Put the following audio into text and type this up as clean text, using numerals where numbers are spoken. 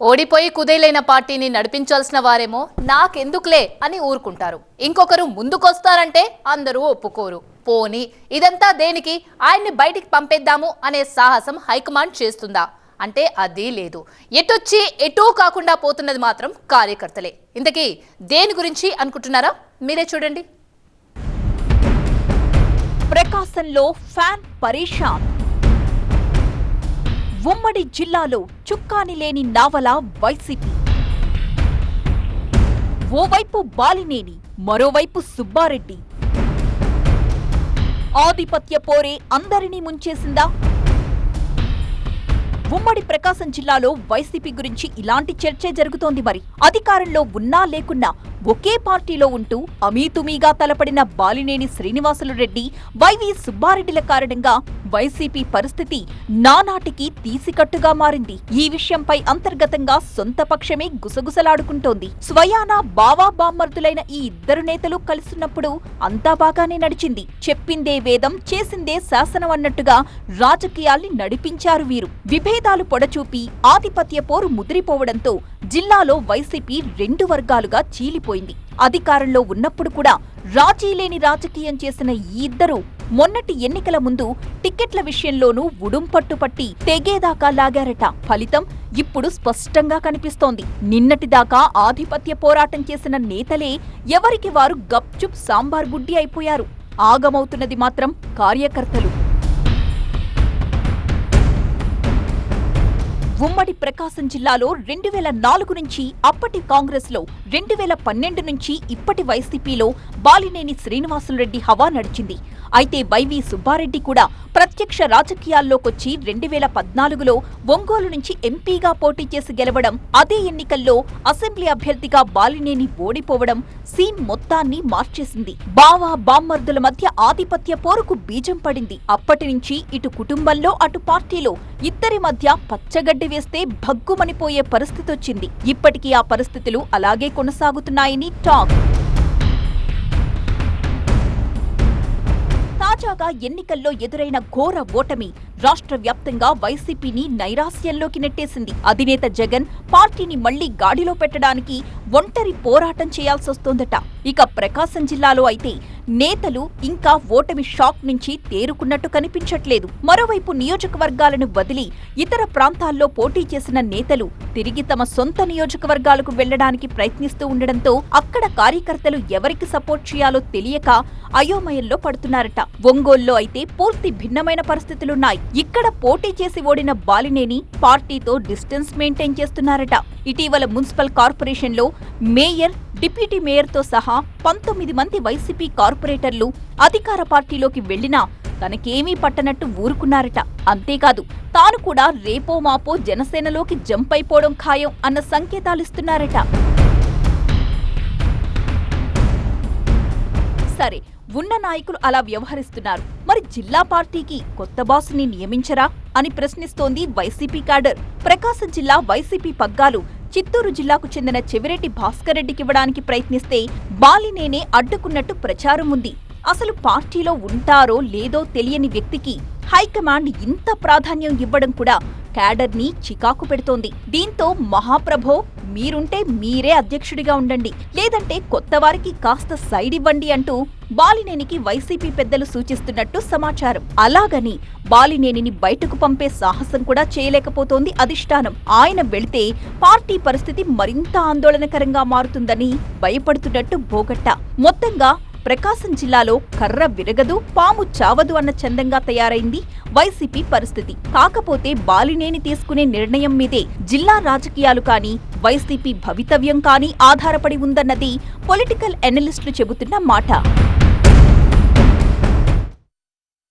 ఓడిపోయి కుదేలైన పార్టీని నడిపించాల్సిన వారేమో నాకెందుకులే అని ఊరుకుంటారు. ఇంకొకరు ముందుకొస్తారంటే అందరూ ఒప్పుకోరు. పోని ఇదంతా దేనికి, ఆయన్ని బయటికి పంపేద్దాము అనే సాహసం హైకమాండ్ చేస్తుందా అంటే అది లేదు. ఎటొచ్చి ఎటూ కాకుండా పోతున్నది మాత్రం కార్యకర్తలే. ఇంతకీ దేని గురించి అనుకుంటున్నారా? మీరే చూడండి. ప్రకాశంలో ఫ్యాన్ పరేషాన్. ఉమ్మడి జిల్లాలో చుక్కాని లేని నావల వైసీపీ. ఓవైపు బాలినేని, మరోవైపు సుబ్బారెడ్డి. ఆధిపత్య పోరే అందరినీ ముంచేసిందా? ఉమ్మడి ప్రకాశం జిల్లాలో వైసీపీ గురించి ఇలాంటి చర్చే జరుగుతోంది. మరి అధికారంలో ఉన్నా లేకున్నా ఒకే పార్టీలో ఉంటూ అమీతుమీగా తలపడిన బాలినేని శ్రీనివాసులు రెడ్డి, వైవి సుబ్బారెడ్డిల కారణంగా వైసీపీ పరిస్థితి నానాటికి తీసికట్టుగా మారింది. ఈ విషయంపై అంతర్గతంగా సొంత పక్షమే గుసగుసలాడుకుంటోంది. స్వయానా బావా బామ్మర్దులైన ఈ ఇద్దరు నేతలు కలుసున్నప్పుడు అంతా బాగానే నడిచింది. చెప్పిందే వేదం, చేసిందే శాసనం అన్నట్టుగా రాజకీయాల్ని నడిపించారు వీరు. విభేదాలు పొడచూపి ఆధిపత్య పోరు ముదిరిపోవడంతో జిల్లాలో వైసీపీ రెండు వర్గాలుగా చీలిపోయింది. అధికారంలో ఉన్నప్పుడు కూడా రాజీలేని రాజకీయం చేసిన ఈ ఇద్దరు మొన్నటి ఎన్నికల ముందు టికెట్ల విషయంలోనూ ఉడుంపట్టుపట్టి తెగేదాకా లాగారట. ఫలితం ఇప్పుడు స్పష్టంగా కనిపిస్తోంది. నిన్నటిదాకా ఆధిపత్య పోరాటం చేసిన నేతలే ఎవరికి వారు గప్చుప్ సాంబార్ గుడ్డి అయిపోయారు. ఆగమవుతున్నది మాత్రం కార్యకర్తలు. ఉమ్మడి ప్రకాశం జిల్లాలో 2004 నుంచి అప్పటి కాంగ్రెస్లో, 2012 నుంచి ఇప్పటి వైసీపీలో బాలినేని శ్రీనివాసులరెడ్డి హవా నడిచింది. అయితే వైవి సుబ్బారెడ్డి కూడా ప్రత్యక్ష రాజకీయాల్లోకొచ్చి 2014లో ఒంగోలు నుంచి ఎంపీగా పోటీ చేసి గెలవడం, అదే ఎన్నికల్లో అసెంబ్లీ అభ్యర్థిగా బాలినేని ఓడిపోవడం సీన్ మొత్తాన్ని మార్చేసింది. బావా బామ్మర్దుల మధ్య ఆధిపత్య పోరుకు బీజం పడింది. అప్పటి నుంచి ఇటు కుటుంబంలో అటు పార్టీలో ఇద్దరి మధ్య పచ్చగడ్డి వేస్తే భగ్గుమనిపోయే పరిస్థితొచ్చింది. ఇప్పటికీ ఆ పరిస్థితులు అలాగే కొనసాగుతున్నాయని టాక్. తాజాగా ఎన్నికల్లో ఎదురైన ఘోర ఓటమి రాష్ట్ర వ్యాప్తంగా వైసీపీని నైరాస్యంలోకి నెట్టేసింది. అధినేత జగన్ పార్టీని మళ్లీ గాడిలో పెట్టడానికి ఒంటరి పోరాటం చేయాల్సొస్తోందట. ఇక ప్రకాశం జిల్లాలో అయితే నేతలు ఇంకా ఓటమి షాక్ నుంచి తేరుకున్నట్టు కనిపించట్లేదు. మరోవైపు నియోజకవర్గాలను వదిలి ఇతర ప్రాంతాల్లో పోటీ చేసిన నేతలు తిరిగి తమ సొంత నియోజకవర్గాలకు వెళ్లడానికి ప్రయత్నిస్తూ ఉండడంతో అక్కడ కార్యకర్తలు ఎవరికి సపోర్ట్ చేయాలో తెలియక అయోమయంలో పడుతున్నారట. ఒంగోలులో అయితే పూర్తి భిన్నమైన పరిస్థితులున్నాయి. ఇక్కడ పోటీ చేసి ఓడిన బాలినేని పార్టీతో డిస్టెన్స్ మెయింటైన్ చేస్తున్నారట. ఇటీవల మున్సిపల్ కార్పొరేషన్లో మేయర్, డిప్యూటీ మేయర్తో సహా 19 మంది వైసీపీ కార్పొరేటర్లు అధికార పార్టీలోకి వెళ్లినా తనకేమీ పట్టనట్టు ఊరుకున్నారట. అంతేకాదు తాను కూడా రేపో మాపో జనసేనలోకి జంప్ అయిపోవడం ఖాయం అన్న సంకేతాలిస్తున్నారట. సరే, ఉన్న నాయకులు అలా వ్యవహరిస్తున్నారు, మరి జిల్లా పార్టీకి కొత్త బాసుని నియమించరా అని ప్రశ్నిస్తోంది వైసీపీ క్యాడర్. ప్రకాశం జిల్లా వైసీపీ పగ్గాలు చిత్తూరు జిల్లాకు చెందిన చెవిరెడ్డి భాస్కర్ రెడ్డికివ్వడానికి ప్రయత్నిస్తే బాలినేనే అడ్డుకున్నట్టు ప్రచారం ఉంది. అసలు పార్టీలో ఉంటారో లేదో తెలియని వ్యక్తికి హైకమాండ్ ఇంత ప్రాధాన్యం ఇవ్వడం కూడా క్యాడర్ ని చికాకు పెడుతోంది. దీంతో మహాప్రభో, మీరుంటే మీరే అధ్యక్షుడిగా ఉండండి, లేదంటే కొత్త వారికి కాస్త సైడ్ ఇవ్వండి అంటూ బాలినేనికి వైసీపీ పెద్దలు సూచిస్తున్నట్టు సమాచారం. అలాగని బాలినేనిని బయటకు పంపే సాహసం కూడా చేయలేకపోతోంది అధిష్టానం. ఆయన వెళితే పార్టీ పరిస్థితి మరింత ఆందోళనకరంగా మారుతుందని భయపడుతున్నట్టు బోగట్టా. మొత్తంగా ప్రకాశం జిల్లాలో కర్ర విరగదు, పాము చావదు అన్న చందంగా తయారైంది వైసీపీ పరిస్థితి. కాకపోతే బాలినేని తీసుకునే నిర్ణయం మీదే జిల్లా రాజకీయాలు కానీ వైసీపీ భవితవ్యం కానీ ఆధారపడి ఉందన్నది పొలిటికల్ ఎనలిస్టులు చెబుతున్న మాట.